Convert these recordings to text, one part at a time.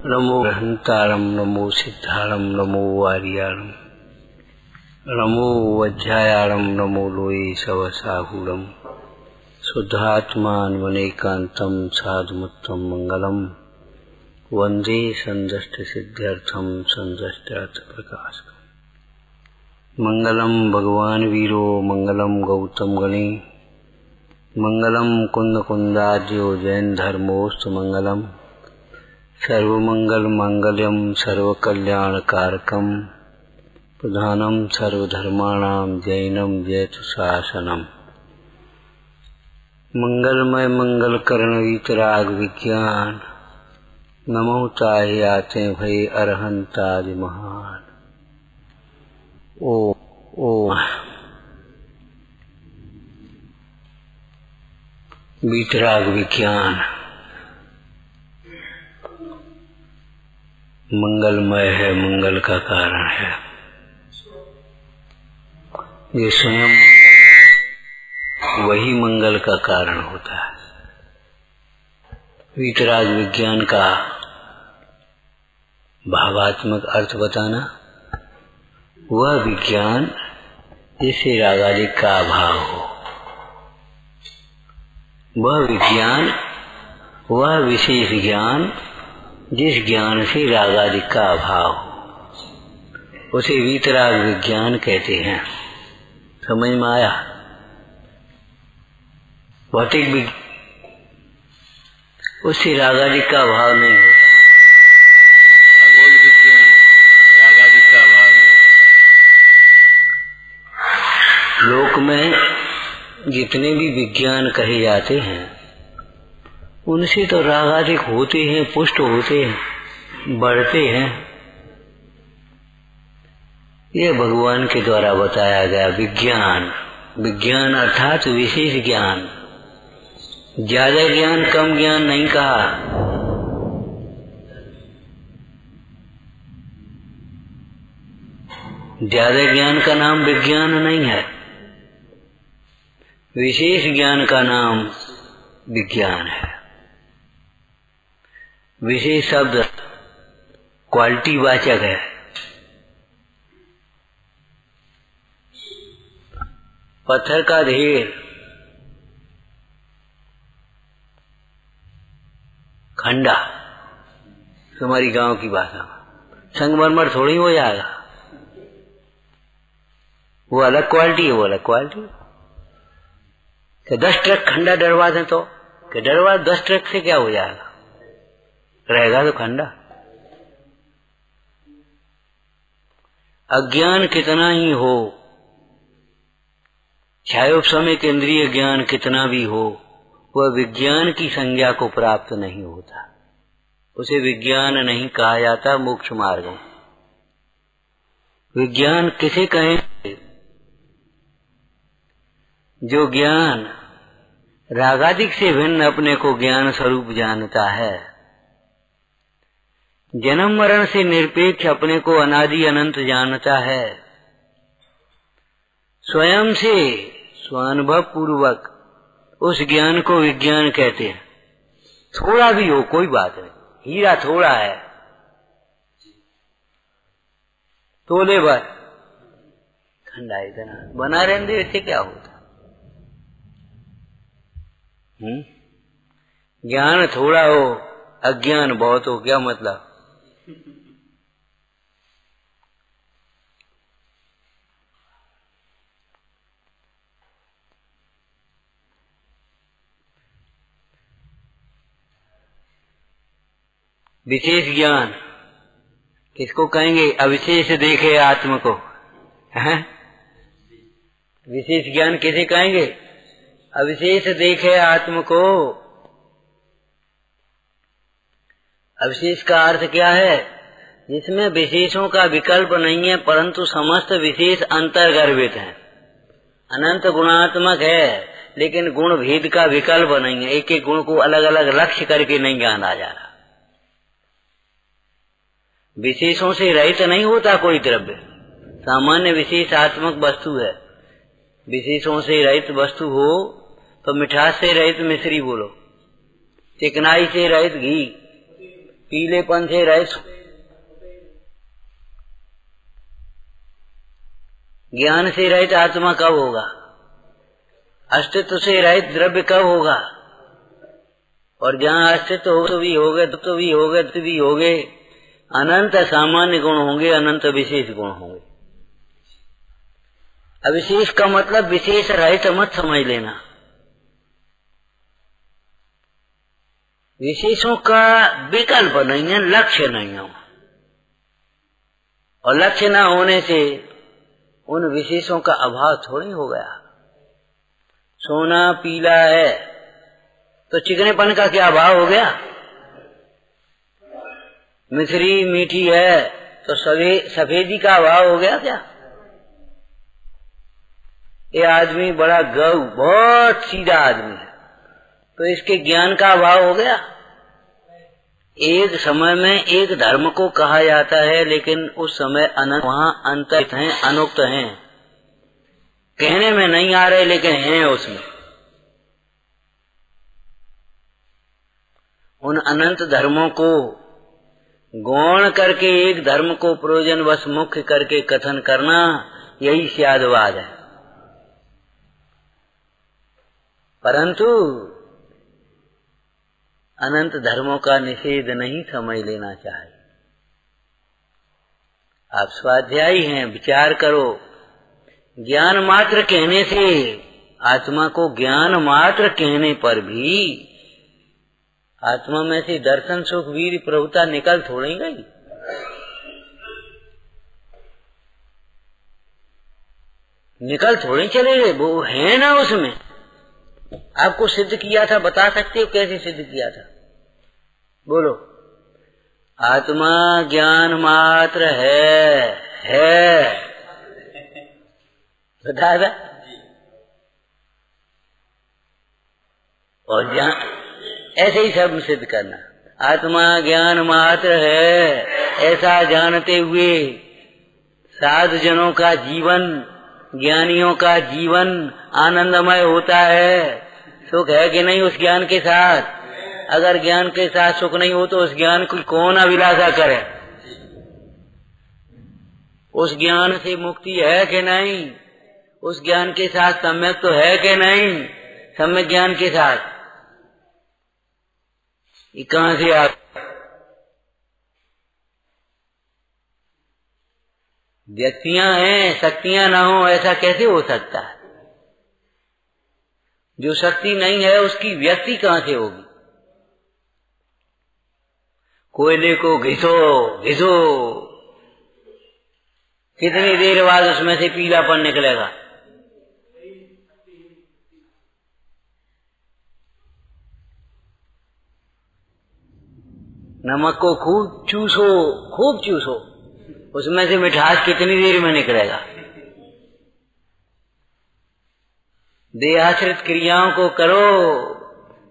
नमो हंतारम नमो सिद्धारम नमो वारियारम नमो वज्रायारम नमो लोये सवसाहूरम शुद्धात्मान वनेकांतम साधुमुत्तम मंगलम वंदे संदष्ट सिद्ध्यर्थम संदष्टार्थ प्रकाशकम मंगलम भगवान वीरो मंगलम गौतम गणे मंगलम कुंद कुंदाद्यो जैन धर्मोस्तु मंगलम सर्वमंगल मांगल्यम सर्वकल्याणकारकम प्रधानम सर्वधर्माणां जैनम जयतु शासनम मंगलमय मंगलकरण वीतराग विज्ञान नमो ताहि आते भय अरहंताज महान। ओ वीतराग विज्ञान मंगलमय है, मंगल का कारण है। ये स्वयं वही मंगल का कारण होता है। वीतराग विज्ञान का भावात्मक अर्थ बताना, वह विज्ञान जिससे रागादि का अभाव हो, वह विज्ञान, वह विशेष ज्ञान जिस ज्ञान से रागादि का अभाव हो, उसे वीतराग विज्ञान कहते हैं। समझ में आया? भौतिक विज्ञान उससे रागादि का अभाव नहीं होता। खगोल विज्ञान रागादि का अभाव नहीं होता। लोक में जितने भी विज्ञान कहे जाते हैं उनसे तो रागादिक होते हैं, पुष्ट होते हैं, बढ़ते हैं। यह भगवान के द्वारा बताया गया विज्ञान, विज्ञान अर्थात विशेष ज्ञान। ज्यादा ज्ञान कम ज्ञान नहीं कहा। ज्यादा ज्ञान का नाम विज्ञान नहीं है, विशेष ज्ञान का नाम विज्ञान है। विशेष शब्द क्वालिटी वाचक है। पत्थर का ढेर, खंडा, तुम्हारी गांव की भाषा में संगमरमर थोड़ी हो जाएगा। वो अलग क्वालिटी है, वो अलग क्वालिटी। कि 10 ट्रक खंडा डरवा दें तो कि डरवा 10 ट्रक से क्या हो जाएगा, रहेगा तो खंडा। अज्ञान कितना ही हो, छायोपशम केंद्रीय ज्ञान कितना भी हो, वह विज्ञान की संज्ञा को प्राप्त नहीं होता। उसे विज्ञान नहीं कहा जाता। मोक्ष मार्ग विज्ञान किसे कहें? जो ज्ञान रागादिक से भिन्न अपने को ज्ञान स्वरूप जानता है, जन्म मरण से निरपेक्ष अपने को अनादि अनंत जानता है, स्वयं से स्वानुभव पूर्वक उस ज्ञान को विज्ञान कहते हैं। थोड़ा भी हो कोई बात नहीं, हीरा थोड़ा है, तोले भर खंडा इतना बना रहने, इससे क्या होता? ज्ञान थोड़ा हो, अज्ञान बहुत हो, क्या मतलब? विशेष ज्ञान किसको कहेंगे? अविशेष देखे आत्म को। है? विशेष ज्ञान किसे कहेंगे? अविशेष देखे आत्म को। अविशेष का अर्थ क्या है? जिसमें विशेषों का विकल्प नहीं है, परंतु समस्त विशेष अंतर्गर्भित है। अनंत गुणात्मक है, लेकिन गुण भेद का विकल्प नहीं है। एक एक गुण को अलग अलग लक्ष्य करके नहीं जाना जा रहा। विशेषों से रहित नहीं होता कोई द्रव्य। सामान्य विशेषात्मक वस्तु है। विशेषों से रहित वस्तु हो तो मिठास से रहित मिश्री बोलो, चिकनाई से रहित घी, पीलेपन से रहित, ज्ञान से रहित आत्मा कब होगा? अस्तित्व से रहित द्रव्य कब होगा? और जहाँ अस्तित्व हो तो भी होगे, तो भी होगे, तो भी होगे, अनंत सामान्य गुण होंगे, अनंत विशेष गुण होंगे। अविशेष का मतलब विशेष रहित मत समझ लेना। विशेषों का विकल्प नहीं है, लक्ष्य नहीं है, और लक्ष्य न होने से उन विशेषों का अभाव थोड़ी हो गया। सोना पीला है तो चिकनेपन का क्या अभाव हो गया? मिश्री मीठी है तो सफेदी का अभाव हो गया क्या? ये आदमी बड़ा गौ, बहुत सीधा आदमी है तो इसके ज्ञान का अभाव हो गया। एक समय में एक धर्म को कहा जाता है, लेकिन उस समय वहाँ अंतरित हैं, अनुक्त हैं, कहने में नहीं आ रहे लेकिन हैं उसमें। उन अनंत धर्मों को गौण करके एक धर्म को प्रयोजनवश मुख्य करके कथन करना, यही स्यादवाद है। परंतु अनंत धर्मों का निषेध नहीं समझ लेना चाहिए। आप स्वाध्यायी हैं, विचार करो। ज्ञान मात्र कहने से, आत्मा को ज्ञान मात्र कहने पर भी आत्मा में से दर्शन सुख वीर प्रभुता निकल थोड़ी गई। निकल थोड़ी चले गए, वो है ना उसमें। आपको सिद्ध किया था, बता सकते हो कैसे सिद्ध किया था? बोलो। आत्मा ज्ञान मात्र है बता दा। और ऐसे ही सब सिद्ध करना। आत्मा ज्ञान मात्र है, ऐसा जानते हुए साधु जनों का जीवन, ज्ञानियों का जीवन आनंदमय होता है। सुख है कि नहीं उस ज्ञान के साथ? अगर ज्ञान के साथ सुख नहीं हो तो उस ज्ञान की कौन अभिलाषा करे? उस ज्ञान से मुक्ति है कि नहीं? उस ज्ञान के साथ सम्यक तो है कि नहीं? सम्यक ज्ञान के साथ ये कहां से आप? व्यक्तियां हैं, शक्तियां ना हो, ऐसा कैसे हो सकता है? जो शक्ति नहीं है उसकी व्यक्ति कहां से होगी? कोयले को घिसो घिसो, कितनी देर बाद उसमें से पीलापन निकलेगा? नमक को खूब चूसो, उसमें से मिठास कितनी देर में निकलेगा? देहाश्रित क्रियाओं को करो,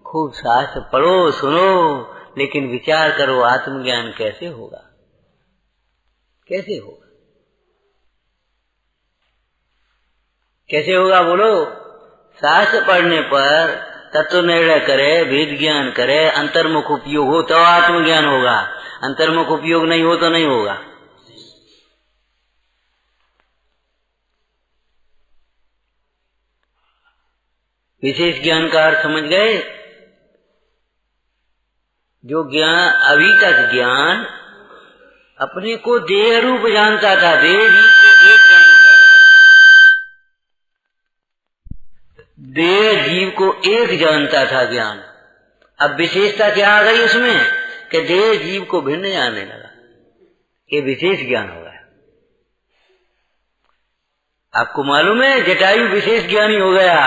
खूब शास्त्र पढ़ो सुनो, लेकिन विचार करो आत्मज्ञान कैसे होगा? कैसे होगा? कैसे होगा बोलो? शास्त्र पढ़ने पर तत्व निर्णय करे, भेद ज्ञान करे, अंतर्मुख उपयोग हो तो आत्मज्ञान होगा। अंतर्मुख उपयोग नहीं हो तो नहीं होगा। विशेष ज्ञान का अर्थ समझ गए? जो ज्ञान, अभी तक ज्ञान अपने को देह रूप जानता था, देह जीव को एक जानता, देह जीव को एक जानता था ज्ञान। अब विशेषता क्या आ गई उसमें कि देह जीव को भिन्न जानने लगा। ये विशेष ज्ञान हो गया। आपको मालूम है जटायु विशेष ज्ञानी हो गया।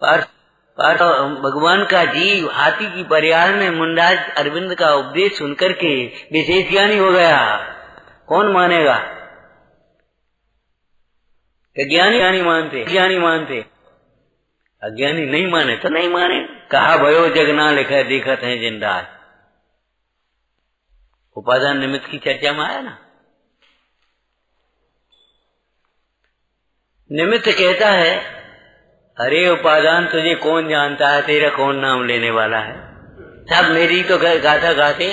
पर भगवान का जीव हाथी की परियार में मुंडाज अरविंद का उपदेश सुनकर के विशेष ज्ञानी हो गया। कौन मानेगा? ज्ञानी मानते, अज्ञानी नहीं माने तो नहीं माने। कहा भयो जग ना लिखे देखत है जिंदाज। उपादान निमित्त की चर्चा में आया ना। निमित्त कहता है अरे उपादान तुझे कौन जानता है, तेरा कौन नाम लेने वाला है? सब मेरी तो गाथा गाते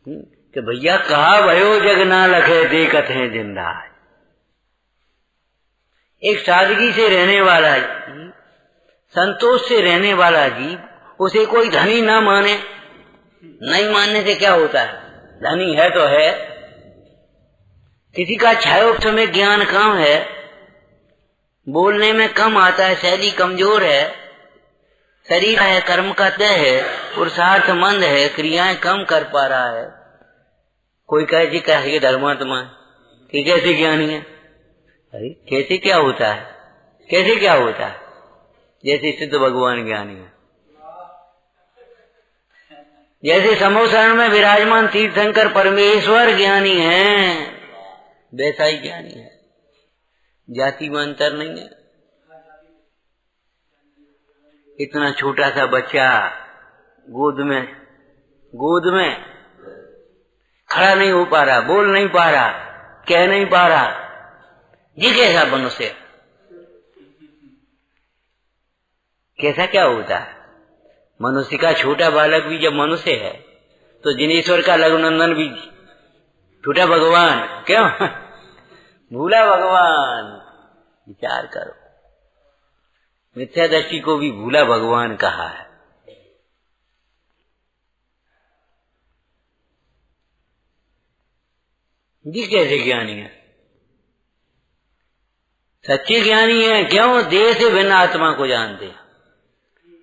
कि भैया कहा भयो जग ना लखे देखत है जिंदा। एक सादगी से रहने वाला जीव, संतोष से रहने वाला जीव, उसे कोई धनी ना माने। नहीं मानने से क्या होता है? धनी है तो है। किसी का छायोक्त में ज्ञान कम है, बोलने में कम आता है, शैली कमजोर है, शरीर है, कर्म का तय है, पुरुषार्थ मंद है, क्रियाएं कम कर पा रहा है। कोई कहे जी कैसे धर्मात्मा कि कैसे ज्ञानी है? अरे कैसे क्या होता है? कैसे क्या होता है? जैसे सिद्ध भगवान ज्ञानी है, जैसे समोसरण में विराजमान तीर्थंकर परमेश्वर ज्ञानी है, वैसा ही ज्ञानी है। जाति में अंतर नहीं है। इतना छोटा सा बच्चा गोद में खड़ा नहीं हो पा रहा, बोल नहीं पा रहा, कह नहीं पा रहा, ये कैसा मनुष्य? कैसा क्या होता है? मनुष्य का छोटा बालक भी जब मनुष्य है तो जिनेश्वर का लघुनंदन भी छोटा भगवान क्यों? भूला भगवान। विचार करो, मिथ्या दृष्टि को भी भूला भगवान कहा है। जी कैसे ज्ञानी है? सच्चे ज्ञानी है। क्यों? देह से भिन्न आत्मा को जानते हैं,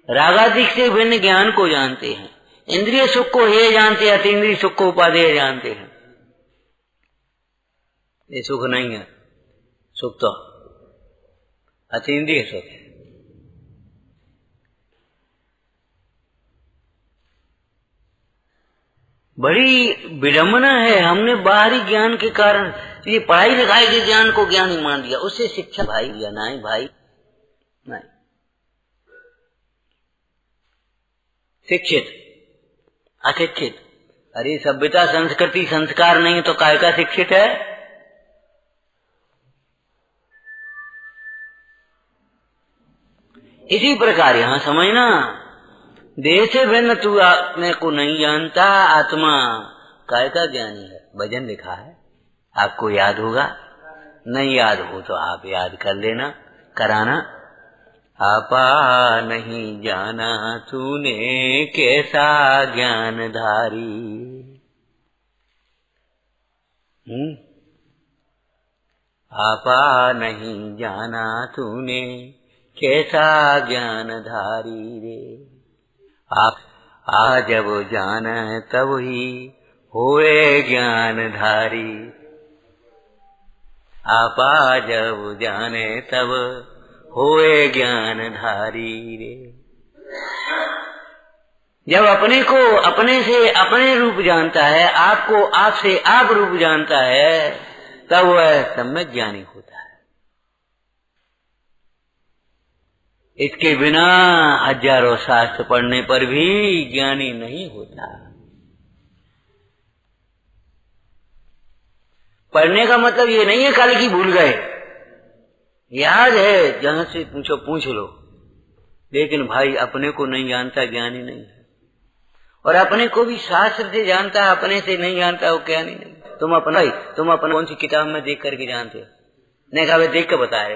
रागादिक से भिन्न ज्ञान को जानते हैं, इंद्रिय सुख को हे जानते हैं, अतीन्द्रिय सुख को उपादेय जानते हैं। ये सुख नहीं है, सुख तो अतीन्द्रिय सुख है। बड़ी विडम्बना है, हमने बाहरी ज्ञान के कारण ये पढ़ाई लिखाई के ज्ञान को ज्ञान ही मान लिया, उससे शिक्षा भाई या नहीं भाई नहीं। शिक्षित अशिक्षित, अरे सभ्यता संस्कृति संस्कार नहीं तो काय का शिक्षित है? इसी प्रकार यहां समझना, देह से भिन्न तू अपने को नहीं जानता, आत्मा काय का ज्ञानी है। भजन लिखा है, आपको याद होगा, नहीं याद हो तो आप याद कर लेना, कराना। आपा नहीं जाना तूने कैसा ज्ञानधारी। आपा नहीं जाना तूने कैसा ज्ञानधारी रे। आ जब जान तब ही होए ज्ञानधारी। आपा जब जाने तब होए ज्ञानधारी रे। जब अपने को अपने से अपने रूप जानता है, आपको आप से आप रूप जानता है, तब वह सम्यक ज्ञानी होता है। इसके बिना हजारों शास्त्र पढ़ने पर भी ज्ञानी नहीं होता। पढ़ने का मतलब ये नहीं है कल की भूल गए, याद है, जहां से पूछो पूछ लो, लेकिन भाई अपने को नहीं जानता ज्ञानी नहीं है। और अपने को भी शास्त्र से जानता है, अपने से नहीं जानता, वो ज्ञानी नहीं। तुम अपना कौन सी किताब में देख करके जानते हो? नहीं कहा देख के बता रहे,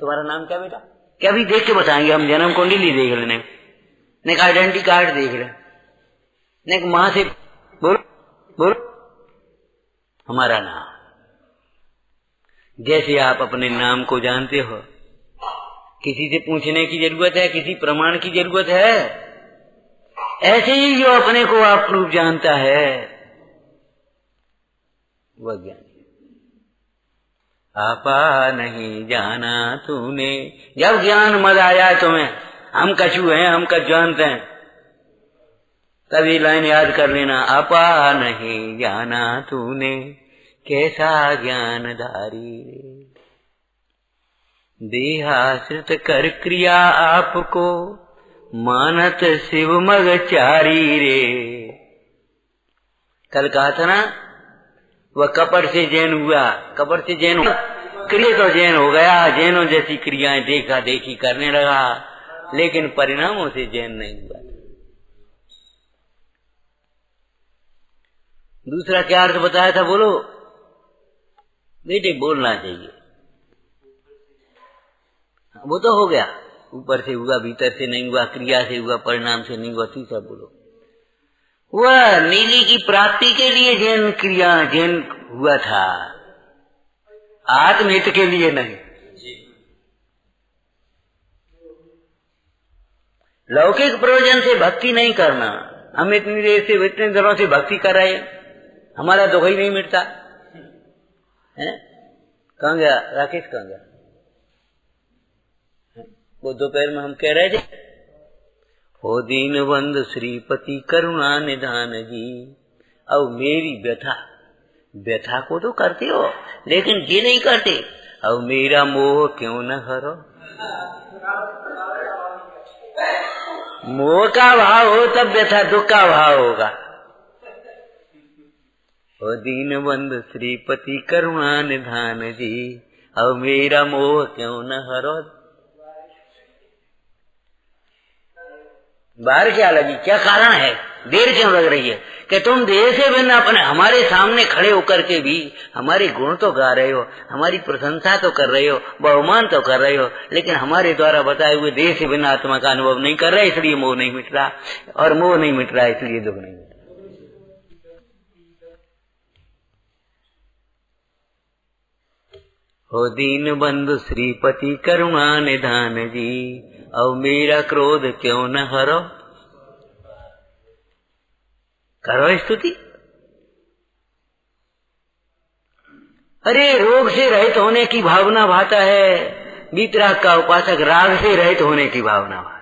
तुम्हारा नाम क्या बेटा? क्या भी देख के बताएंगे हम, जन्म कुंडली देख लेने, नहीं कहा आइडेंटिटी कार्ड देख रहे, नहीं मां से बोलो हमारा नाम। जैसे आप अपने नाम को जानते हो, किसी से पूछने की जरूरत है, किसी प्रमाण की जरूरत है, ऐसे ही जो अपने को आप रूप जानता है वह ज्ञानी। आपा नहीं जाना तूने, जब ज्ञान मद आया तुम्हें, हम कछु हैं, हम कछु जानते हैं, तभी लाइन याद कर लेना, आपा नहीं जाना तूने कैसा ज्ञानधारी। देहाश्रित कर क्रिया आपको मानत शिव मग चारी रे। कल कहा था ना, वह कपट से जैन हुआ, कपट से जैन हुआ, क्रिया तो जैन हो गया, जैनों जैसी क्रियाएं देखा देखी करने लगा, लेकिन परिणामों से जैन नहीं हुआ। दूसरा क्या अर्थ बताया था, बोलो बेटे, बोलना चाहिए। वो तो हो गया, ऊपर से हुआ, भीतर से नहीं हुआ, क्रिया से हुआ, परिणाम से नहीं हुआ। तीसरा बोलो, वह नीली की प्राप्ति के लिए जैन क्रिया जैन हुआ था, आत्महित के लिए नहीं। लौकिक प्रयोजन से भक्ति नहीं करना। हम इतनी देर से, इतने दिनों से भक्ति कर रहे हैं, हमारा दुख ही नहीं मिटता है। कहाँ गया राकेश, कहाँ गया? वो दोपहर में हम कह रहे थे, हो दीन बंधु श्रीपति करुणा निधान जी। अब मेरी व्यथा को तो करते हो, लेकिन ये नहीं करते, अब मेरा मोह क्यों न हरो। मोह का भाव हो तब व्यथा दुख का भाव होगा। ओ दीन बंधु श्रीपति करुणा निधान जी, अब मेरा मोह क्यों न हरो। बाहर क्या लगी, क्या कारण है, देर क्यों लग रही है कि तुम देर से बिना अपने हमारे सामने खड़े होकर के भी हमारे गुण तो गा रहे हो, हमारी प्रशंसा तो कर रहे हो, बहुमान तो कर रहे हो, लेकिन हमारे द्वारा बताए हुए देर से बिना आत्मा का अनुभव नहीं कर रहे, इसलिए मोह नहीं मिट रहा, और मोह नहीं मिट रहा इसलिए दुख नहीं मिट रहा। हो दीन बंधु श्रीपति करुणा निधान जी, अब मेरा क्रोध क्यों न हरो। करो स्तुति। अरे रोग से रहित होने की भावना भाता है, वीतराग का उपासक राग से रहित होने की भावना भाता,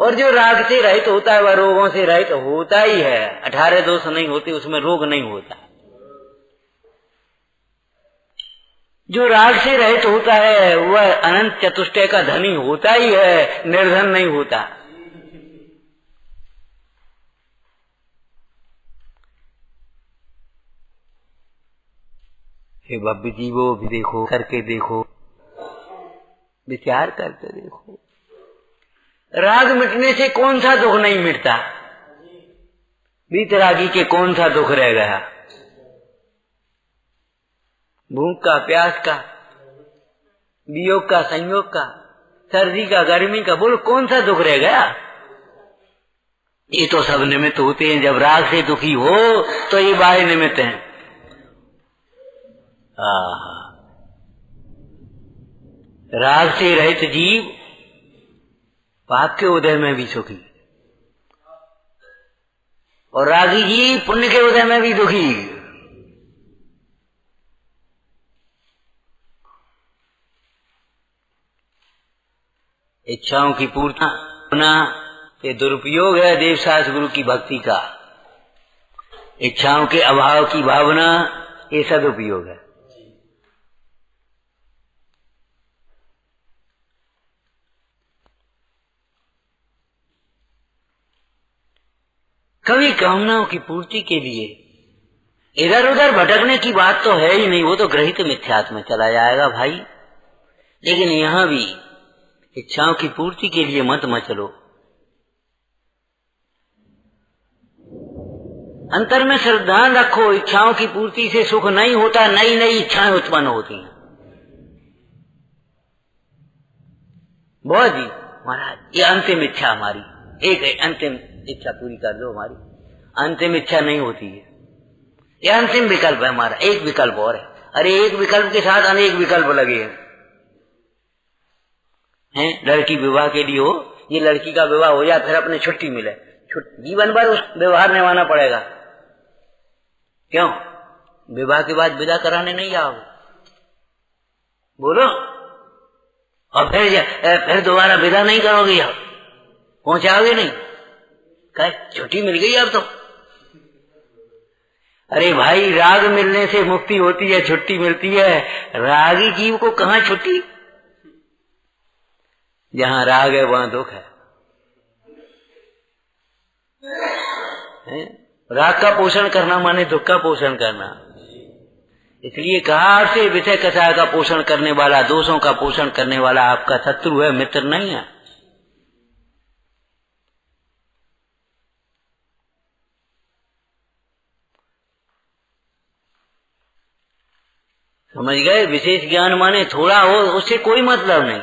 और जो राग से रहित होता है वह रोगों से रहित होता ही है। 18 दोष नहीं होते, उसमें रोग नहीं होता। जो राग से रहित होता है वह अनंत चतुष्टय का धनी होता ही है, निर्धन नहीं होता। हे भव्य जीवो भी देखो, करके देखो, विचार करके देखो, राग मिटने से कौन सा दुख नहीं मिटता, वीतरागी के कौन सा दुख रह गया। भूख का, प्यास का, वियोग का, संयोग का, सर्दी का, गर्मी का, बोलो कौन सा दुख रह गया। ये तो सब निमित्त होते हैं। जब राग से दुखी हो तो ये बाह्य निमित्त हैं। राग से रहित जीव पाप के उदय में भी सुखी, और रागी जीव पुण्य के उदय में भी दुखी। इच्छाओं की पूर्ति होना ये दुरुपयोग है देवशास्त्र गुरु की भक्ति का। इच्छाओं के अभाव की भावना ये सदुपयोग है। कभी कामनाओं की पूर्ति के लिए इधर उधर भटकने की बात तो है ही नहीं, वो तो ग्रहित मिथ्यात्व में चला जाएगा भाई। लेकिन यहां भी इच्छाओं की पूर्ति के लिए मत मचलो। अंतर में श्रद्धा रखो, इच्छाओं की पूर्ति से सुख नहीं होता, नई नई इच्छाएं उत्पन्न होती हैं। बहुत जी महाराज, ये अंतिम इच्छा हमारी, एक अंतिम इच्छा पूरी कर दो हमारी। अंतिम इच्छा नहीं होती है, ये अंतिम विकल्प है हमारा। एक विकल्प और है। अरे एक विकल्प के साथ अनेक विकल्प लगे हैं। लड़की विवाह के लिए हो, ये लड़की का विवाह हो जाए, फिर अपने छुट्टी मिले, जीवन भर उस व्यवहार निभाना पड़ेगा। क्यों? विवाह के बाद विदा कराने नहीं जाओगे, बोलो, और फिर दोबारा विदा नहीं करोगे, आप पहुंचाओगे नहीं, कहे छुट्टी मिल गई अब तो। अरे भाई, राग मिलने से मुक्ति होती है, छुट्टी मिलती है। रागी जीव को कहाँ छुट्टी? जहां राग है वहां दुख है। राग का पोषण करना माने दुख का पोषण करना। इसलिए कहा से विषय कषाय का पोषण करने वाला, दोषों का पोषण करने वाला आपका शत्रु है, मित्र नहीं है। समझ गए? विशेष ज्ञान माने थोड़ा हो, उससे कोई मतलब नहीं।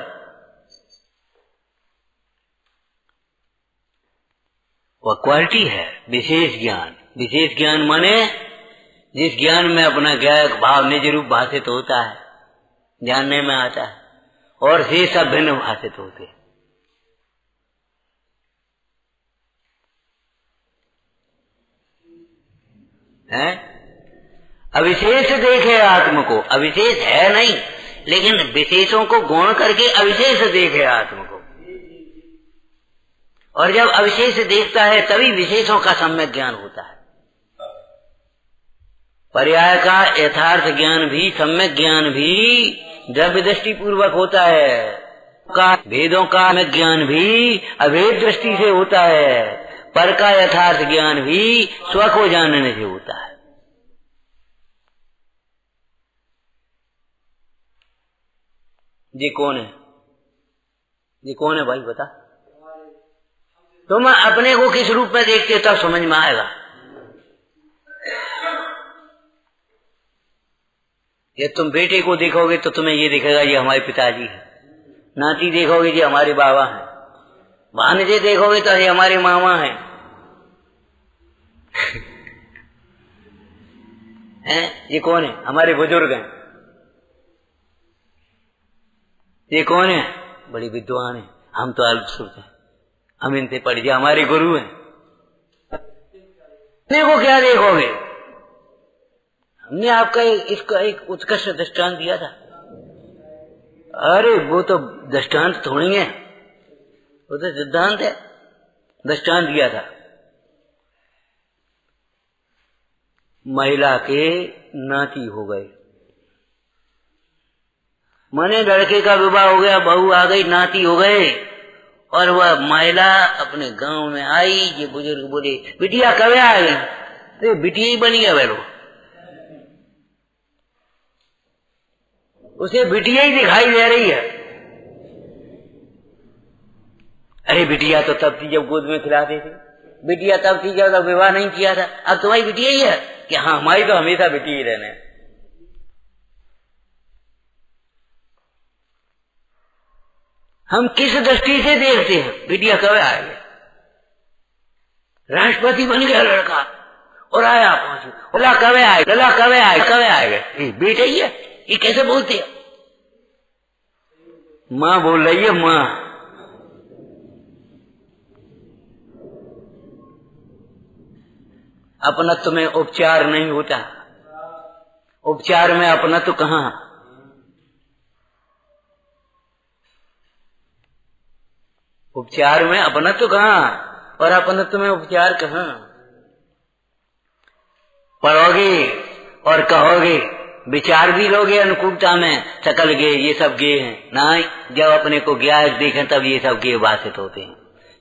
वह क्वालिटी है विशेष ज्ञान। विशेष ज्ञान माने जिस ज्ञान में अपना ज्ञायक भाव निज रूप भाषित होता है, जानने में आता है, और से सब भिन्न भाषित होते हैं। अविशेष देखे आत्म को, अविशेष है नहीं, लेकिन विशेषों को गौण करके अविशेष देखे आत्म को। और जब अविशेष देखता है तभी विशेषों का सम्यक ज्ञान होता है। पर्याय का यथार्थ ज्ञान भी, सम्यक ज्ञान भी द्रव्य दृष्टि पूर्वक होता है। का भेदों का ज्ञान भी अभेद दृष्टि से होता है। पर का यथार्थ ज्ञान भी स्व को जानने से होता है। ये कौन है? ये कौन है भाई बता? तुम अपने को किस रूप में देखते हो तब समझ में आएगा। ये तुम बेटे को देखोगे तो तुम्हें ये दिखेगा ये हमारे पिताजी है। नाती देखोगे ये हमारे बाबा हैं। भांजे देखोगे तो ये हमारे मामा हैं। हैं? ये कौन है? हमारे बुजुर्ग हैं। ये कौन है? बड़ी विद्वान है। हम तो अल्पसुख हैं, हम इनसे पढ़ गए, हमारे गुरु हैं। देखो क्या देखोगे? हमने आपका इसका एक उत्कृष्ट दृष्टांत दिया था। अरे वो तो दृष्टांत थोड़ी है, वो तो सिद्धांत है। दृष्टांत दिया था महिला के नाती हो गए, माने लड़के का विवाह हो गया, बहू आ गई, नाती हो गए, और वह महिला अपने गांव में आई। ये बुजुर्ग बोले बिटिया कब आ गई? तो बिटिया ही बनी है बेरो, उसे बिटिया ही दिखाई दे रही है। अरे बिटिया तो तब थी जब गोद में खिलाते थे, बिटिया तब थी जब विवाह नहीं किया था, अब तुम्हारी बिटिया ही है कि हाँ हमारी तो हमेशा बिटिया ही रहने। हम किस दृष्टि से देखते हैं? बिटिया कब आएगा? राष्ट्रपति बन गया लड़का और आया पहुंचे, बोला कब आएगा, लला कब आएगा, कब आएगा? बेटा ही है, ये कैसे बोलते हैं? माँ बोल रही है, माँ। अपनत्व में उपचार नहीं होता। उपचार में अपनत्व कहाँ? उपचार में अपनत्व कहाँ और अपनत्व में उपचार कहाँ? पढ़ोगे और कहोगे, विचार भी लोगे अनुकूलता में, सकल गे ये सब गे हैं। नहीं, जब अपने को ज्ञायक देखें तब ये सब गे भाषित होते हैं।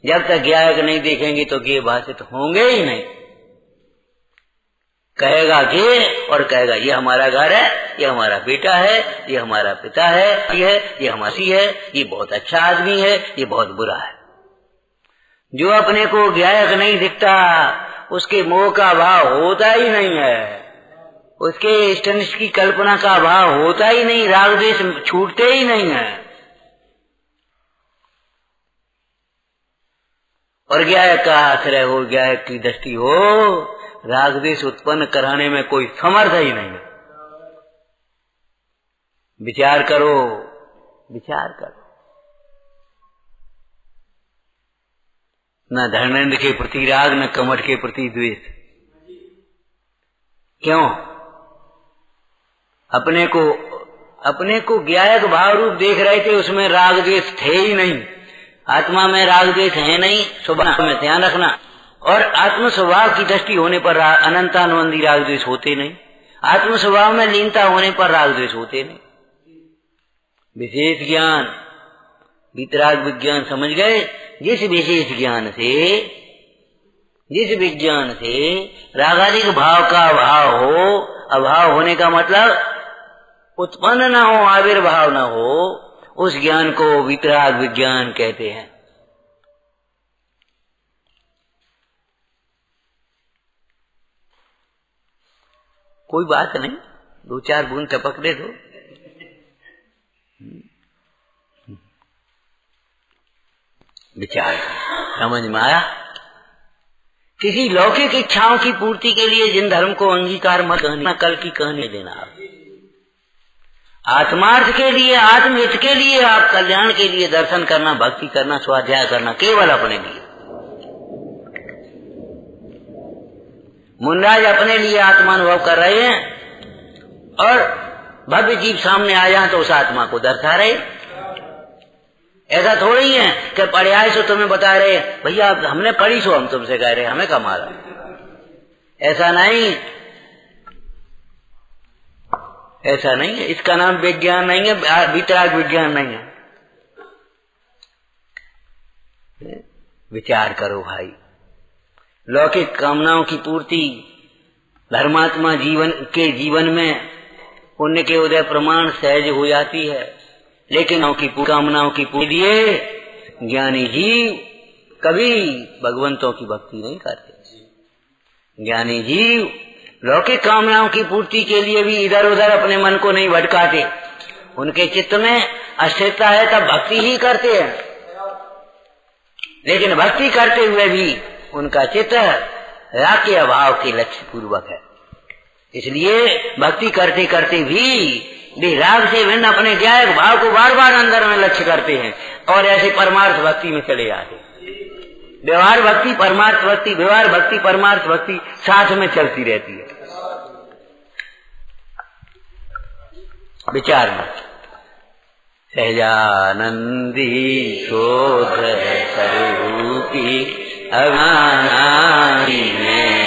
जब तक ज्ञायक नहीं देखेंगे तो गे भाषित होंगे ही नहीं। कहेगा गे और कहेगा ये हमारा घर है, ये हमारा बेटा है, ये हमारा पिता है, ये हमारी है, ये बहुत अच्छा आदमी है, ये बहुत बुरा है। जो अपने को ज्ञायक नहीं दिखता उसके मोह का भाव होता ही नहीं है, उसके इष्टनिष्ठ की कल्पना का भाव होता ही नहीं, राग द्वेष छूटते ही नहीं है। और ज्ञायक का आश्रय हो, ज्ञायक की दृष्टि हो, राग द्वेष उत्पन्न कराने में कोई समर्थ ही नहीं है। विचार करो, विचार करो। न धर्मेंद्र के प्रति राग, न कमठ के प्रति द्वेष। क्यों? अपने को ज्ञायक भाव रूप देख रहे थे, उसमें राग द्वेष थे ही नहीं। आत्मा में राग द्वेष है नहीं, स्वभाव में ध्यान रखना। और आत्म स्वभाव की दृष्टि होने पर अनंतानुबंधी राग द्वेष होते नहीं। आत्म स्वभाव में लीनता होने पर राग द्वेष होते नहीं। विशेष ज्ञान, वितराग विज्ञान समझ गए? जिस विशेष ज्ञान से, जिस विज्ञान से रागादिक भाव का अभाव हो, अभाव होने का मतलब उत्पन्न न हो, आविर्भाव न हो, उस ज्ञान को वितराग विज्ञान कहते हैं। कोई बात नहीं, दो चार बूंद टपक दे दो। विचार समझ में आया? किसी लौकिक इच्छाओं की पूर्ति के लिए जिन धर्म को अंगीकार मत करना, कल की कहानी देना। आप आत्मार्थ के लिए, आत्महित के लिए, आप कल्याण के लिए दर्शन करना, भक्ति करना, स्वाध्याय करना, केवल अपने लिए। मुनराज अपने लिए आत्मानुभव कर रहे हैं और भव्य जीव सामने आ जाए तो उस आत्मा को दर्शा रहे। ऐसा थोड़ी है कि पढ़ाई सो तुम्हें बता रहे भैया हमने पढ़ी सो हम तुमसे कह रहे हमें कमारा। ऐसा नहीं, ऐसा नहीं है। इसका नाम विज्ञान नहीं है, वितराग विज्ञान नहीं है। विचार करो भाई, लौकिक कामनाओं की पूर्ति धर्मात्मा जीवन में पुण्य के उदय प्रमाण सहज हो जाती है, लेकिन कामनाओं की पूर्ति लिए ज्ञानी जीव कभी भगवंतों की भक्ति नहीं करते। ज्ञानी जीव लौकिक कामनाओं की पूर्ति के लिए भी इधर उधर अपने मन को नहीं भटकाते। उनके चित्त में अस्थिरता है तब भक्ति ही करते हैं, लेकिन भक्ति करते हुए भी उनका चित्त राग के अभाव के लक्ष्य पूर्वक है। इसलिए भक्ति करते करते भी राग से भिन्न अपने ज्ञायक भाव को बार बार अंदर में लक्ष्य करते हैं और ऐसे परमार्थ भक्ति में चले जाते। व्यवहार भक्ति, परमार्थ भक्ति, व्यवहार भक्ति, परमार्थ भक्ति साथ में चलती रहती है। विचार में सहजानंदी शोध स्वरूपी अज्ञानी में